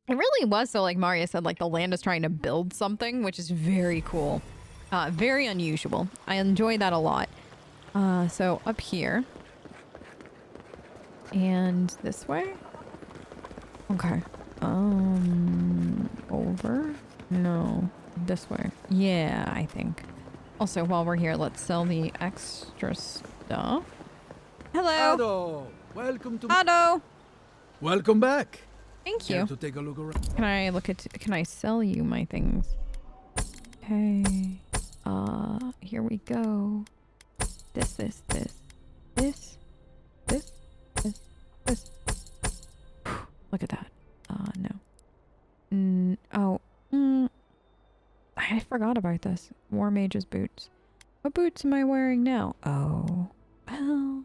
It really was. So like Maria said, like the land is trying to build something, which is very cool. Very unusual. I enjoy that a lot. So up here. And this way? Okay. Over? No. This way. Yeah, I think. Also, while we're here, let's sell the extra stuff. Hello. Ado, welcome to. Ado. Welcome back. Thank you. Care to take a look around? Can I sell you my things? Okay. Here we go. This. Look at that. No. I forgot about this. War Mage's boots. What boots am I wearing now? Oh. Well.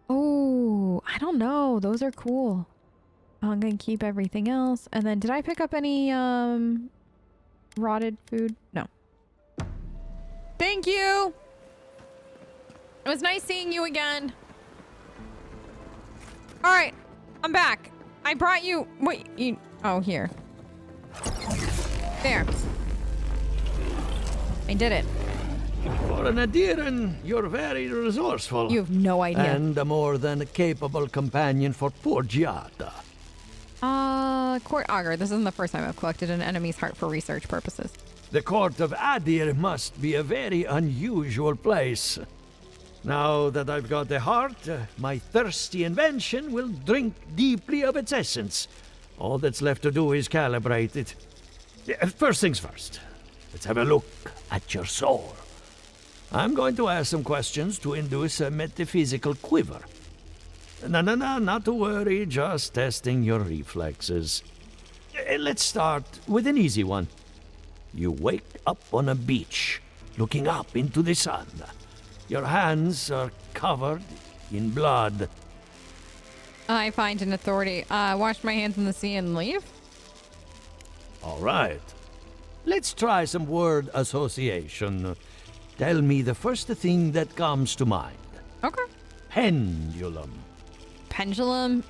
Oh, I don't know. Those are cool. I'm gonna keep everything else. And then did I pick up any rotted food? No. Thank you. It was nice seeing you again. All right, I'm back. I brought you. Wait, you. Oh, here. There. I did it. For an Adiran, you're very resourceful. You have no idea. And a more than capable companion for poor Giada. Court Augur. This isn't the first time I've collected an enemy's heart for research purposes. The court of Adir must be a very unusual place. Now that I've got the heart, my thirsty invention will drink deeply of its essence. All that's left to do is calibrate it. First things first. Let's have a look at your soul. I'm going to ask some questions to induce a metaphysical quiver. No, not to worry, just testing your reflexes. Let's start with an easy one. You wake up on a beach, looking up into the sun. Your hands are covered in blood. I find an authority. Wash my hands in the sea and leave? All right. Let's try some word association. Tell me the first thing that comes to mind. Okay. Pendulum. Pendulum.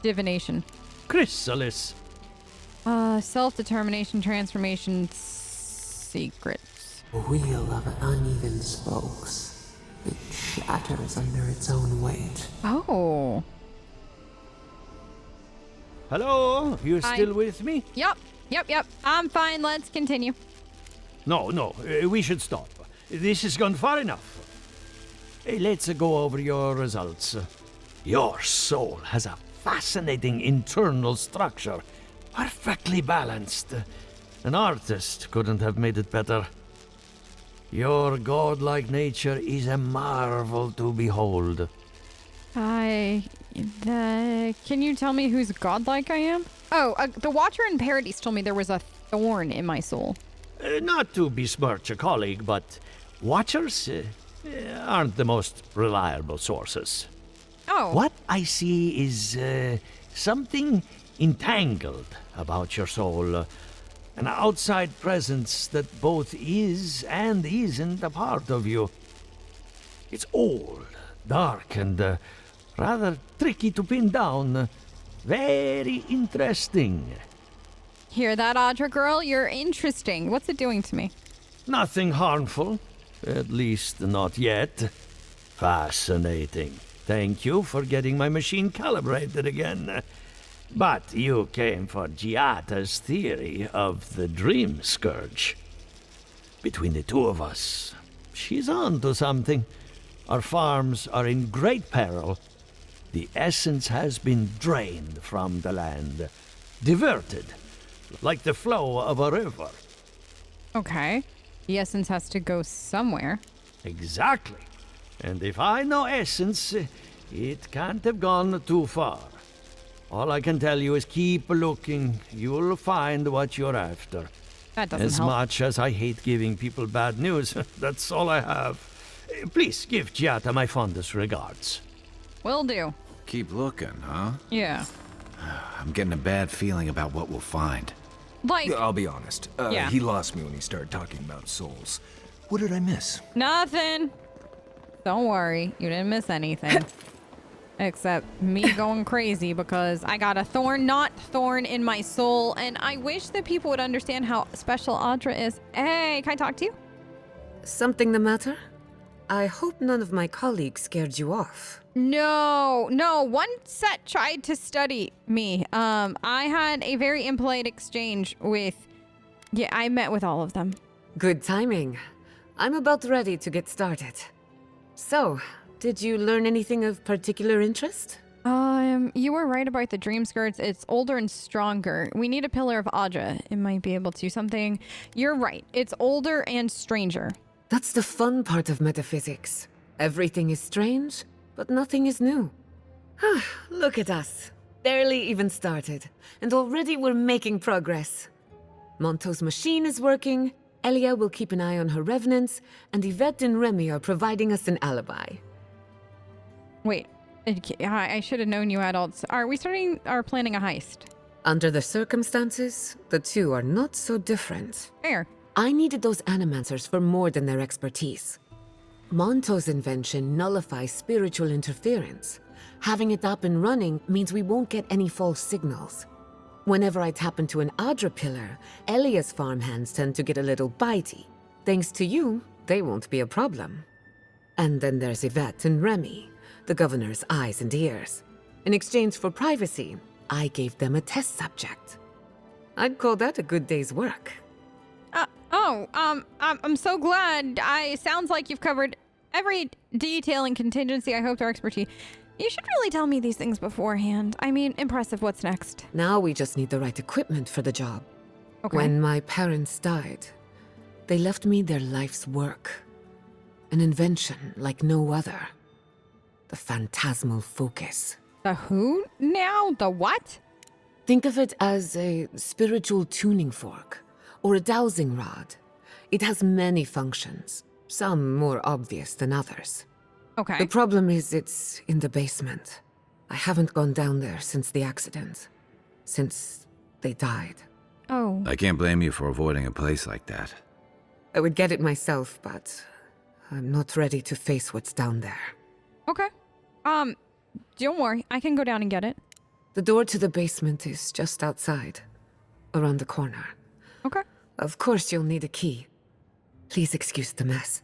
Divination. Chrysalis. Self-determination, transformation, secrets. A wheel of uneven spokes. It shatters under its own weight. Oh. Hello? You Hi. still with me? Yep. I'm fine. Let's continue. No, we should stop. This has gone far enough. Let's go over your results. Your soul has a fascinating internal structure, perfectly balanced. An artist couldn't have made it better. Your godlike nature is a marvel to behold. Can you tell me who's godlike I am? Oh, the Watcher in Paradise told me there was a thorn in my soul. Not to besmirch a colleague, but Watchers aren't the most reliable sources. Oh. What I see is something entangled about your soul. An outside presence that both is and isn't a part of you. It's old, dark, and rather tricky to pin down. Very interesting. Hear that, Audra girl? You're interesting. What's it doing to me? Nothing harmful. At least not yet. Fascinating. Thank you for getting my machine calibrated again. But you came for Giata's theory of the Dream Scourge. Between the two of us, she's on to something. Our farms are in great peril. The essence has been drained from the land, diverted, like the flow of a river. Okay. The essence has to go somewhere. Exactly. And if I know essence, it can't have gone too far. All I can tell you is keep looking. You'll find what you're after. That doesn't As help. much as I hate giving people bad news, that's all I have. Please give Giata my fondest regards. Will do. Keep looking, huh? Yeah. I'm getting a bad feeling about what we'll find. Like, I'll be honest. Yeah. He lost me when he started talking about souls. What did I miss? nothing. Don't worry. You didn't miss anything. Except me going crazy because I got a thorn, not thorn in my soul. And I wish that people would understand how special Audra is. Hey, can I talk to you? Something the matter? I hope none of my colleagues scared you off. No. One set tried to study me. I had a very impolite exchange with... Yeah, I met with all of them. Good timing. I'm about ready to get started. So, did you learn anything of particular interest? You were right about the dream skirts. It's older and stronger. We need a pillar of Audra. It might be able to something. You're right. It's older and stranger. That's the fun part of metaphysics. Everything is strange, but nothing is new. Look at us. Barely even started, and already we're making progress. Monto's machine is working, Elia will keep an eye on her revenants, and Yvette and Remy are providing us an alibi. Wait, I should have known you adults. Are we planning a heist? Under the circumstances, the two are not so different. Fair. I needed those animancers for more than their expertise. Monto's invention nullifies spiritual interference. Having it up and running means we won't get any false signals. Whenever I tap into an Audra pillar, Elia's farmhands tend to get a little bitey. Thanks to you, they won't be a problem. And then there's Yvette and Remy, the governor's eyes and ears. In exchange for privacy, I gave them a test subject. I'd call that a good day's work. I'm so glad. Sounds like you've covered every detail and contingency I hoped our expertise. You should really tell me these things beforehand. I mean, impressive. What's next? Now we just need the right equipment for the job. Okay. When my parents died, they left me their life's work. An invention like no other. The phantasmal focus. The who now? The what? Think of it as a spiritual tuning fork, or a dowsing rod. It has many functions, some more obvious than others. Okay. The problem is it's in the basement. I haven't gone down there since the accident. Since they died. Oh. I can't blame you for avoiding a place like that. I would get it myself, but I'm not ready to face what's down there. Okay. Don't worry. I can go down and get it. The door to the basement is just outside, around the corner. Okay. Of course you'll need a key. Please excuse the mess.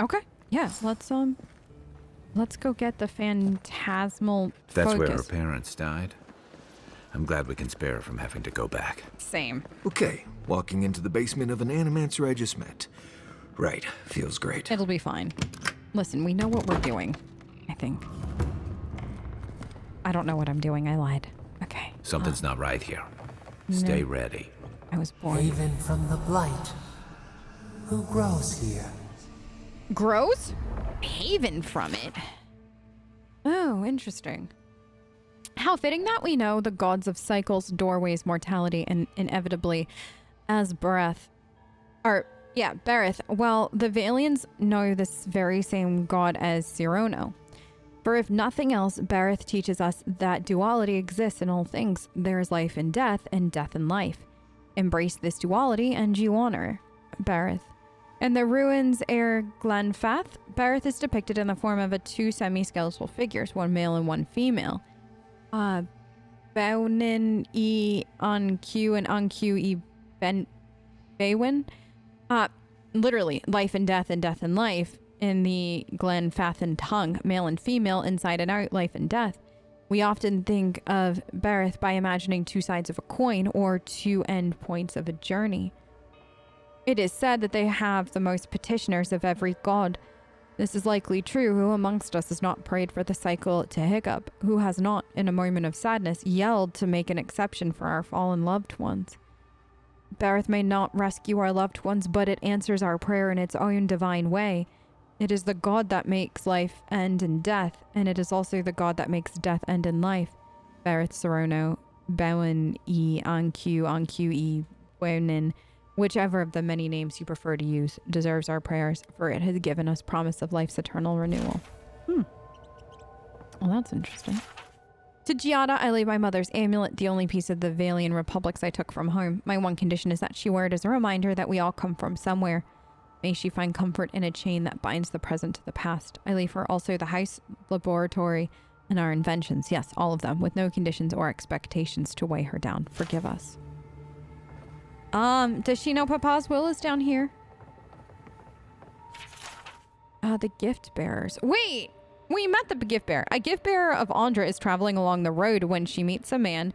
Okay. Yeah, let's go get the phantasmal If that's where her focus. parents died, I'm glad we can spare her from having to go back. Same. Okay, walking into the basement of an animancer I just met. Right, feels great. It'll be fine. Listen, we know what we're doing, I think. I don't know what I'm doing. I lied. Okay. Something's not right here. Stay ready. I was born. Haven from the blight. Who grows here? Grows? Haven from it. Oh, interesting. How fitting that we know the gods of cycles, doorways, mortality, and inevitably as Bereth. Well, the Valians know this very same god as Cirono. For if nothing else, Bereth teaches us that duality exists in all things. There is life in death, and death in life. Embrace this duality, and you honor Bereth. In the ruins Glenfath, Bereth is depicted in the form of two semi-skeletal figures, one male and one female. Baunin e Anq and Anq e Bewin. Literally, life and death and life in the Glenfathan tongue, male and female, inside and out, life and death. We often think of Bereth by imagining two sides of a coin or two end points of a journey. It is said that they have the most petitioners of every god. This is likely true. Who amongst us has not prayed for the cycle to hiccup? Who has not, in a moment of sadness, yelled to make an exception for our fallen loved ones? Bereth may not rescue our loved ones, but it answers our prayer in its own divine way. It is the God that makes life end in death, and it is also the God that makes death end in life. Bereth Cirono, Bowen e Anq e Bonin, whichever of the many names you prefer to use, deserves our prayers, for it has given us promise of life's eternal renewal. Well, that's interesting. To Giada, I lay my mother's amulet, the only piece of the Valian republics I took from home. My one condition is that she wear it as a reminder that we all come from somewhere. May she find comfort in a chain that binds the present to the past. I leave her also the house, laboratory, and our inventions. Yes, all of them, with no conditions or expectations to weigh her down. Forgive us. Does she know Papa's will is down here? The gift bearers. Wait! We met the gift bearer. A gift bearer of Andra is traveling along the road when she meets a man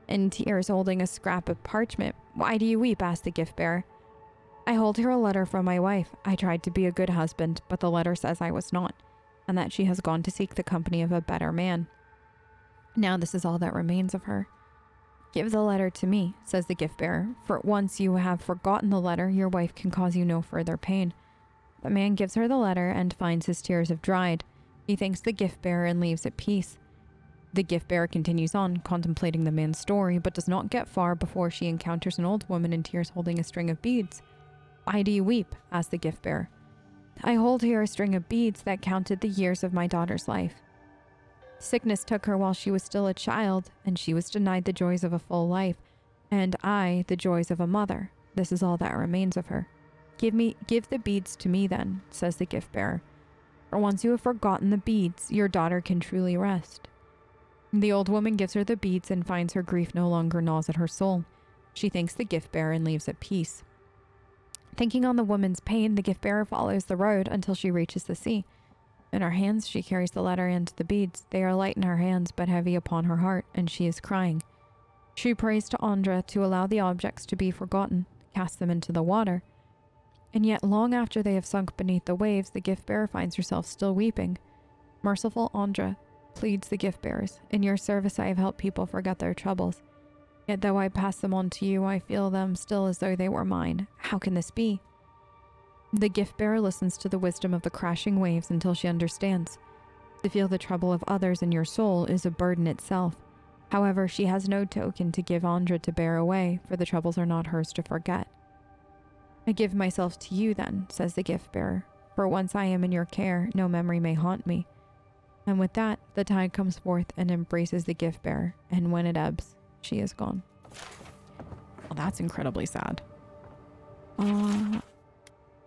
in tears holding a scrap of parchment. Why do you weep? Asked the gift bearer. I hold here a letter from my wife. I tried to be a good husband, but the letter says I was not, and that she has gone to seek the company of a better man. Now this is all that remains of her. Give the letter to me, says the gift bearer, for once you have forgotten the letter, your wife can cause you no further pain. The man gives her the letter and finds his tears have dried. He thanks the gift bearer and leaves at peace. The gift bearer continues on, contemplating the man's story, but does not get far before she encounters an old woman in tears holding a string of beads. Why do you weep? Asked the gift bearer. I hold here a string of beads that counted the years of my daughter's life. Sickness took her while she was still a child, and she was denied the joys of a full life, and I the joys of a mother. This is all that remains of her. Give the beads to me then, says the gift bearer. For once you have forgotten the beads, your daughter can truly rest. The old woman gives her the beads and finds her grief no longer gnaws at her soul. She thanks the gift bearer and leaves at peace. Thinking on the woman's pain, the gift bearer follows the road until she reaches the sea. In her hands, she carries the letter and the beads. They are light in her hands, but heavy upon her heart, and she is crying. She prays to Andra to allow the objects to be forgotten, cast them into the water. And yet, long after they have sunk beneath the waves, the gift bearer finds herself still weeping. Merciful Andra, pleads the gift bearers, in your service I have helped people forget their troubles. Yet though I pass them on to you, I feel them still as though they were mine. How can this be? The gift bearer listens to the wisdom of the crashing waves until she understands. To feel the trouble of others in your soul is a burden itself. However, she has no token to give Andra to bear away, for the troubles are not hers to forget. I give myself to you then, says the gift bearer, for once I am in your care, no memory may haunt me. And with that, the tide comes forth and embraces the gift bearer, and when it ebbs, she is gone. Well, that's incredibly sad.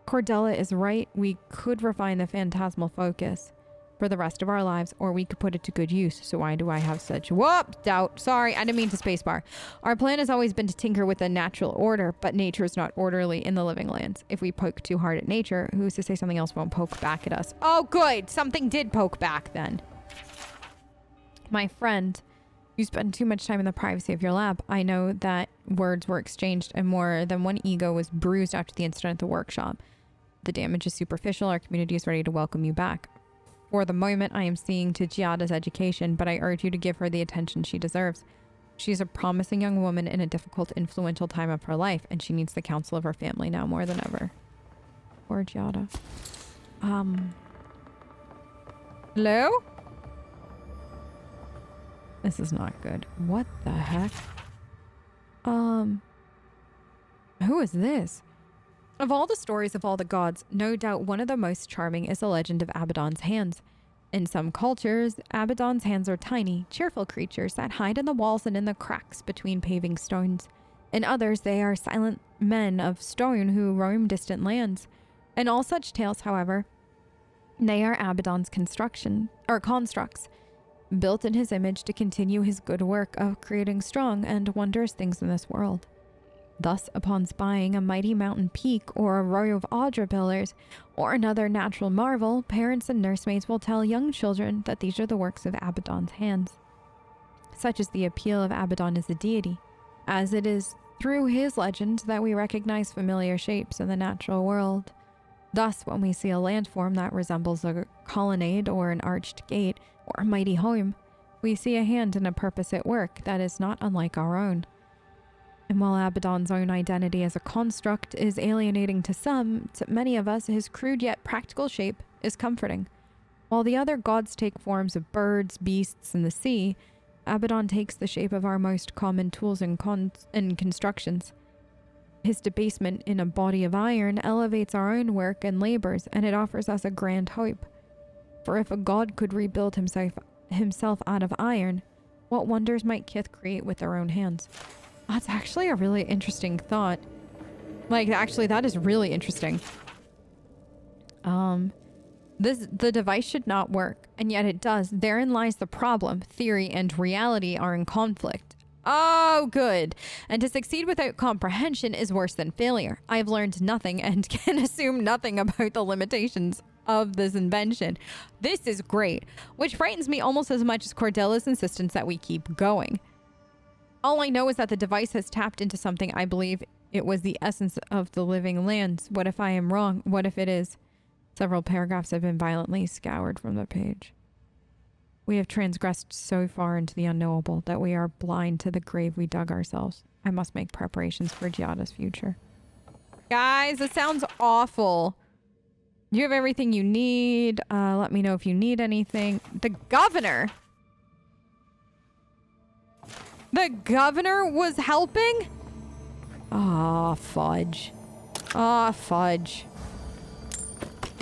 Cordella is right. We could refine the phantasmal focus for the rest of our lives, or we could put it to good use. So why do I have such doubt? Sorry, I didn't mean to spacebar. Our plan has always been to tinker with the natural order, but nature is not orderly in the living lands. If we poke too hard at nature, who's to say something else won't poke back at us? Oh, good. Something did poke back then. My friend, you spend too much time in the privacy of your lab. I know that words were exchanged and more than one ego was bruised after the incident at the workshop. The damage is superficial. Our community is ready to welcome you back. For the moment, I am seeing to Giada's education, but I urge you to give her the attention she deserves. She is a promising young woman in a difficult, influential time of her life, and she needs the counsel of her family now more than ever. Poor Giada. Hello? This is not good. What the heck? Who is this? Of all the stories of all the gods, no doubt one of the most charming is the legend of Abaddon's hands. In some cultures, Abaddon's hands are tiny, cheerful creatures that hide in the walls and in the cracks between paving stones. In others, they are silent men of stone who roam distant lands. In all such tales, however, they are Abaddon's constructs, built in his image to continue his good work of creating strong and wondrous things in this world. Thus, upon spying a mighty mountain peak or a row of Audra pillars or another natural marvel, parents and nursemaids will tell young children that these are the works of Abaddon's hands. Such is the appeal of Abaddon as a deity, as it is through his legend that we recognize familiar shapes in the natural world. Thus, when we see a landform that resembles a colonnade or an arched gate or a mighty home, we see a hand and a purpose at work that is not unlike our own. And while Abaddon's own identity as a construct is alienating to some, to many of us, his crude yet practical shape is comforting. While the other gods take forms of birds, beasts, and the sea, Abaddon takes the shape of our most common tools and constructions. His debasement in a body of iron elevates our own work and labors, and it offers us a grand hope. For if a god could rebuild himself out of iron, what wonders might Kith create with their own hands? That's actually a really interesting thought. Like, actually, that is really interesting. The device should not work, and yet it does. Therein lies the problem. Theory and reality are in conflict. Oh, good. And to succeed without comprehension is worse than failure. I have learned nothing and can assume nothing about the limitations of this invention. This is great, which frightens me almost as much as Cordella's insistence that we keep going. All I know is that the device has tapped into something. I believe it was the essence of the living lands. What if I am wrong? What if it is? Several paragraphs have been violently scoured from the page. We have transgressed so far into the unknowable that we are blind to the grave we dug ourselves. I must make preparations for Giada's future. Guys, it sounds awful. You have everything you need. Let me know if you need anything. The governor? The governor was helping? Ah, fudge. Ah, fudge.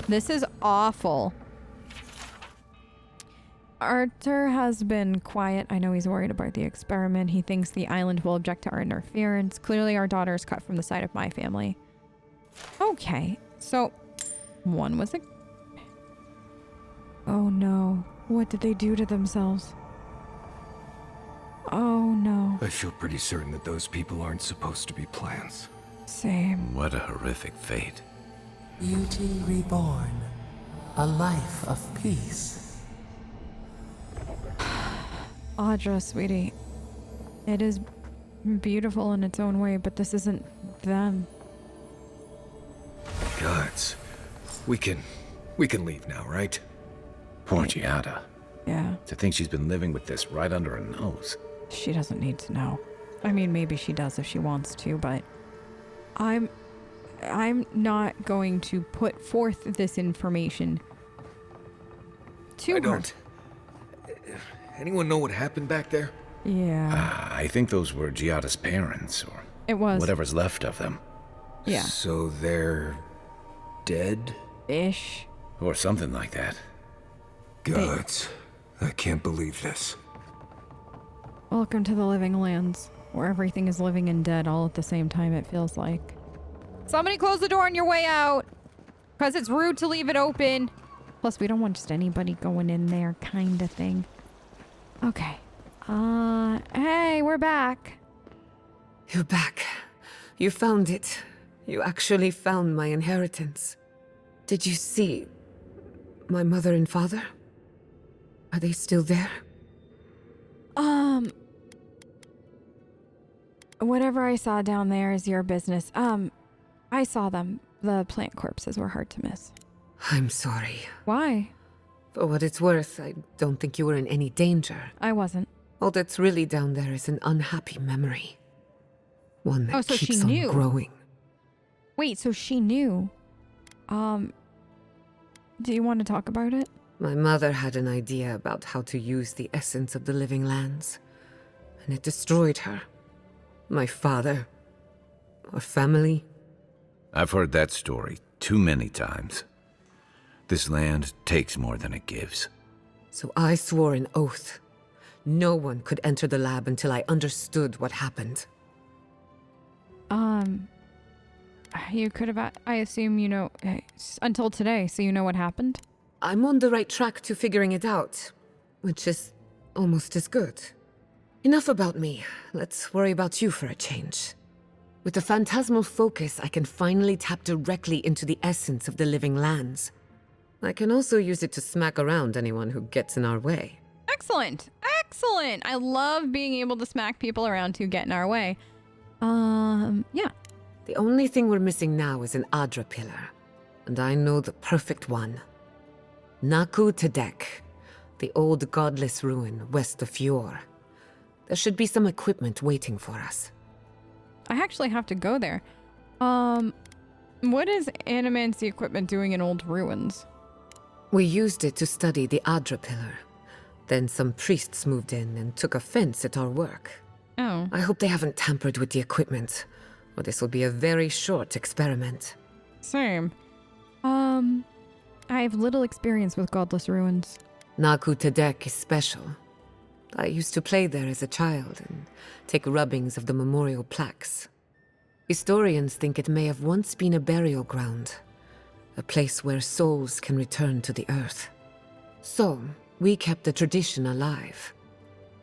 This is awful. Arthur has been quiet. I know he's worried about the experiment. He thinks the island will object to our interference. Clearly, our daughter is cut from the side of my family. Okay, so one was a... Oh no. What did they do to themselves? Oh no. I feel pretty certain that those people aren't supposed to be plants. Same. What a horrific fate. Beauty reborn. A life of peace. Audra, sweetie. It is beautiful in its own way, but this isn't them. Gods. We can leave now, right? Poor Giada. Yeah, To think she's been living with this right under her nose. she doesn't need to know. I mean, maybe she does if she wants to, but I'm not going to put forth this information to I her. don't. Anyone know what happened back there? Yeah, I think those were Giada's parents, or it was. whatever's left of them. Yeah. So they're dead? Ish. Or something like that. Gods. I can't believe this. Welcome to the living lands, where everything is living and dead all at the same time, it feels like. Somebody close the door on your way out, because it's rude to leave it open. Plus, we don't want just anybody going in there, kind of thing. Okay. Hey, we're back. You're back. You found it. You actually found my inheritance. Did you see my mother and father? Are they still there? Whatever I saw down there is your business. I saw them. The plant corpses were hard to miss. I'm sorry. Why? For what it's worth, I don't think you were in any danger. I wasn't. All that's really down there is an unhappy memory. One that so she keeps on knew. growing. Wait, so she knew. Do you want to talk about it? My mother had an idea about how to use the essence of the living lands, and it destroyed her. My father. Our family. I've heard that story too many times. This land takes more than it gives. So I swore an oath. No one could enter the lab until I understood what happened. You could have, I assume you know, until today, so you know what happened? I'm on the right track to figuring it out, which is almost as good. Enough about me. Let's worry about you for a change. With the phantasmal focus, I can finally tap directly into the essence of the living lands. I can also use it to smack around anyone who gets in our way. Excellent! Excellent! I love being able to smack people around who get in our way. Yeah. The only thing we're missing now is an Adra pillar, and I know the perfect one. Naku Tedek, the old godless ruin west of Eora. There should be some equipment waiting for us. I actually have to go there. What is animancy equipment doing in old ruins? We used it to study the Adra pillar. Then some priests moved in and took offense at our work. Oh. I hope they haven't tampered with the equipment, or this will be a very short experiment. Same. I have little experience with godless ruins. Naku Tedek is special. I used to play there as a child and take rubbings of the memorial plaques. Historians think it may have once been a burial ground, a place where souls can return to the earth. So, we kept the tradition alive.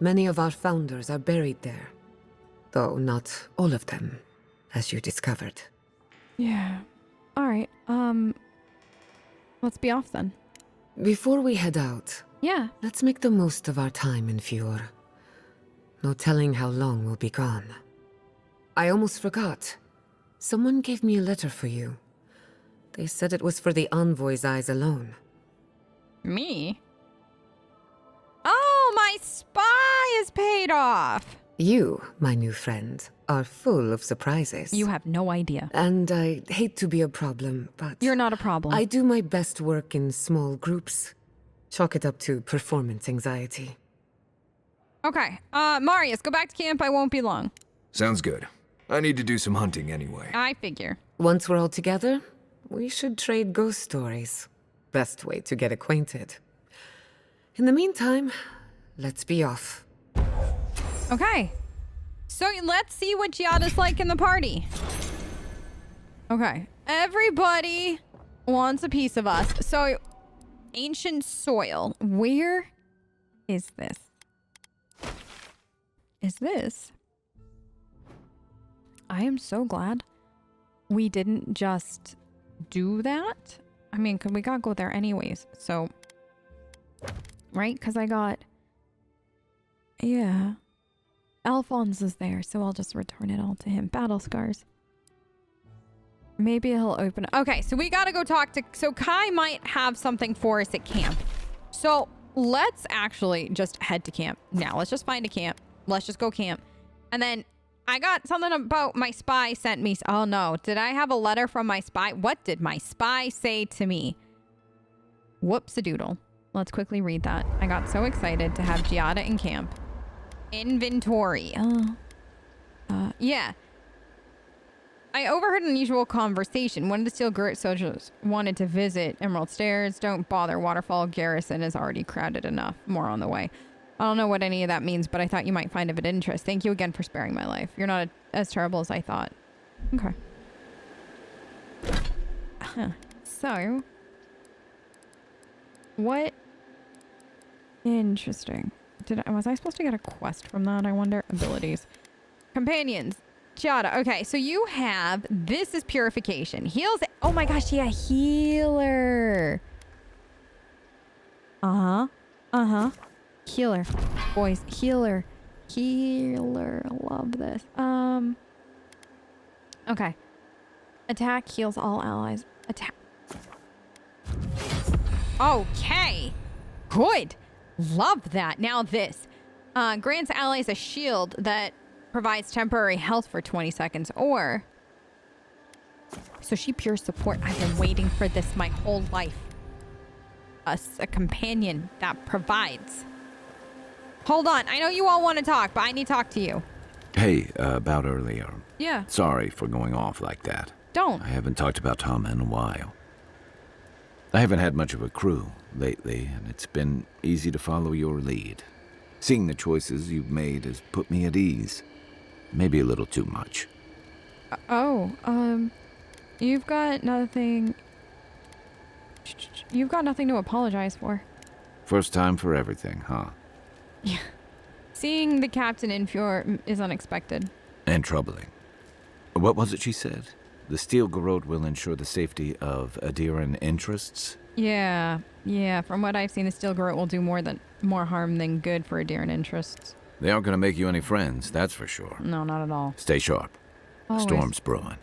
Many of our founders are buried there, though not all of them, as you discovered. Yeah. All right. Let's be off then. Before we head out, Yeah. let's make the most of our time in Fjord. No telling how long we'll be gone. I almost forgot. Someone gave me a letter for you. They said it was for the Envoy's eyes alone. Me? Oh, my spy is paid off. You, my new friend, are full of surprises. You have no idea. And I hate to be a problem, but... You're not a problem. I do my best work in small groups. Chalk it up to performance anxiety. Okay. Marius, go back to camp. I won't be long. Sounds good. I need to do some hunting anyway. I figure. Once we're all together, we should trade ghost stories. Best way to get acquainted. In the meantime, let's be off. Okay. So let's see what Giada's like in the party. Okay. Everybody wants a piece of us. So, ancient soil. Where is this? Is this? I am so glad we didn't just do that. I mean, we gotta go there anyways. So, right? Because I got... Yeah. Alphonse is there, so I'll just return it all to him. Battle scars. Maybe he'll open... Okay, so we gotta go talk to... So Kai might have something for us at camp. So let's actually just head to camp. Now, let's just find a camp. Let's just go camp. And then I got something about my spy sent me... Oh no, did I have a letter from my spy? What did my spy say to me? Whoops-a-doodle. Let's quickly read that. I got so excited to have Giada in camp. Inventory. Yeah. I overheard an unusual conversation. One of the Steel Garrote soldiers wanted to visit Emerald Stairs. Don't bother. Waterfall Garrison is already crowded enough. More on the way. I don't know what any of that means, but I thought you might find it of interest. Thank you again for sparing my life. You're not as terrible as I thought. Okay. So, what? Interesting. Was I supposed to get a quest from that? I wonder. Abilities. Companions. Giada. Okay, so you have... This is purification. Heals... Oh my gosh, yeah, healer. Uh-huh. Healer. Boys, healer. Healer. Love this. Okay. Attack heals all allies. Attack. Okay. Good. Love that. Now this. Grants allies a shield that provides temporary health for 20 seconds, or... So she pure support. I've been waiting for this my whole life. A companion that provides. Hold on. I know you all want to talk, but I need to talk to you. Hey, about earlier. Yeah. Sorry for going off like that. Don't. I haven't talked about Tom in a while. I haven't had much of a crew lately, and it's been easy to follow your lead. Seeing the choices you've made has put me at ease. Maybe a little too much. You've got nothing... You've got nothing to apologize for. First time for everything, huh? Yeah. Seeing the captain in Fjord is unexpected. And troubling. What was it she said? The Steel Garrote will ensure the safety of Adiran interests? Yeah. From what I've seen, the Steel Garrote will do more harm than good for Adiran interests. They aren't going to make you any friends, that's for sure. No, not at all. Stay sharp. Always. Storm's brewing.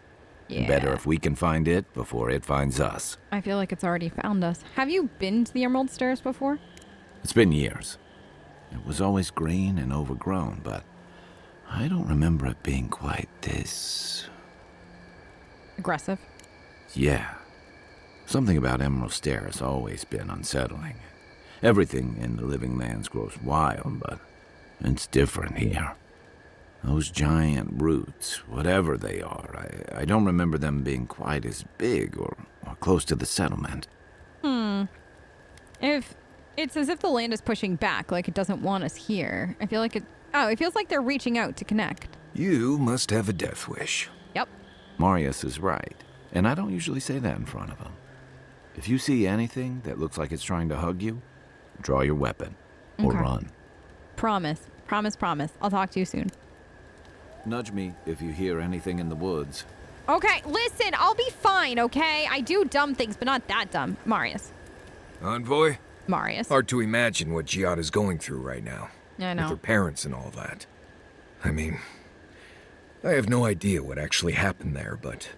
Yeah. Better if we can find it before it finds us. I feel like it's already found us. Have you been to the Emerald Stairs before? It's been years. It was always green and overgrown, but I don't remember it being quite this... Aggressive? Yeah. Something about Emerald Stairs has always been unsettling. Everything in the living lands grows wild, but it's different here. Those giant roots, whatever they are, I don't remember them being quite as big or close to the settlement. It's as if the land is pushing back, like it doesn't want us here. I feel like it feels like they're reaching out to connect. You must have a death wish. Yep. Marius is right, and I don't usually say that in front of him. If you see anything that looks like it's trying to hug you, draw your weapon or Okay. run. Promise. Promise, promise. I'll talk to you soon. Nudge me if you hear anything in the woods. Okay, listen, I'll be fine, okay? I do dumb things, but not that dumb. Marius. Envoy? Marius. Hard to imagine what Giada's going through right now. I With her know. parents and all that. I mean, I have no idea what actually happened there, but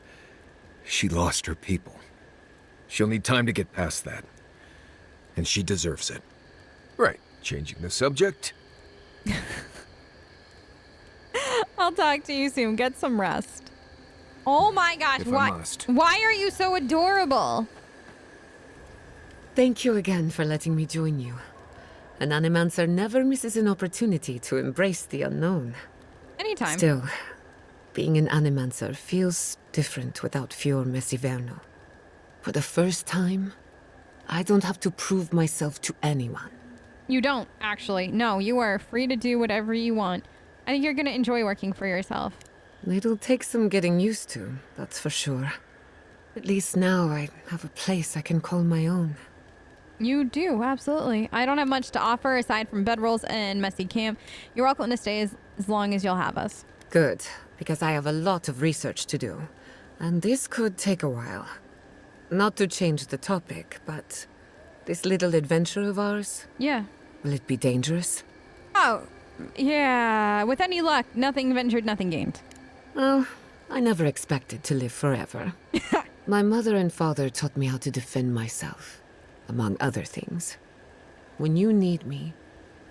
she lost her people. She'll need time to get past that. And she deserves it. Right, changing the subject. I'll talk to you soon. Get some rest. Oh my gosh, If I why? must. Why are you so adorable? Thank you again for letting me join you. An animancer never misses an opportunity to embrace the unknown. Anytime. Still, being an animancer feels different without Fior Messiverno. For the first time, I don't have to prove myself to anyone. You don't, actually. No, you are free to do whatever you want. I think you're going to enjoy working for yourself. It'll take some getting used to, that's for sure. At least now I have a place I can call my own. You do, absolutely. I don't have much to offer aside from bedrolls and messy camp. You're welcome to stay as long as you'll have us. Good, because I have a lot of research to do. And this could take a while. Not to change the topic, but this little adventure of ours, Yeah. will it be dangerous? Oh, yeah. With any luck, nothing ventured, nothing gained. Well, I never expected to live forever. My mother and father taught me how to defend myself, among other things. When you need me,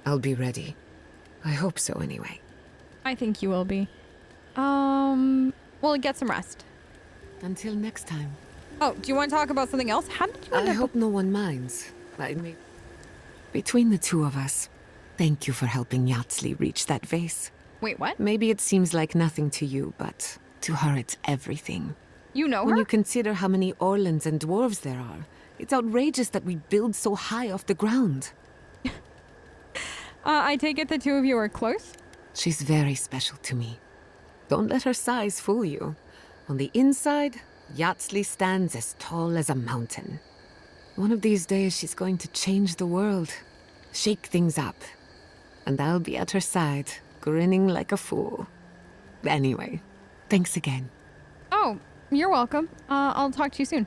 I'll be ready. I hope so, anyway. I think you will be. Well, get some rest. Until next time. Oh, do you want to talk about something else? How did you end I up... hope no one minds. Between the two of us, thank you for helping Yatsli reach that vase. Wait, what? Maybe it seems like nothing to you, but to her it's everything. You know When her? you consider how many Orlans and dwarves there are, it's outrageous that we build so high off the ground. I take it the two of you are close? She's very special to me. Don't let her size fool you. On the inside, Yatsli stands as tall as a mountain. One of these days she's going to change the world, shake things up. And I'll be at her side, grinning like a fool. Anyway, thanks again. Oh, you're welcome. I'll talk to you soon.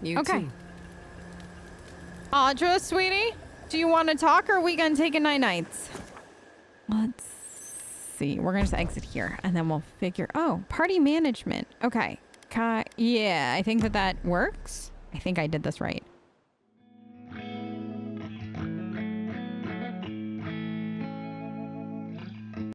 You Okay. too. Audra, sweetie, do you want to talk or are we going to take a night-nights? Let's see. We're going to just exit here and then we'll figure... Oh, party management. Okay. Yeah, I think that works. I think I did this right.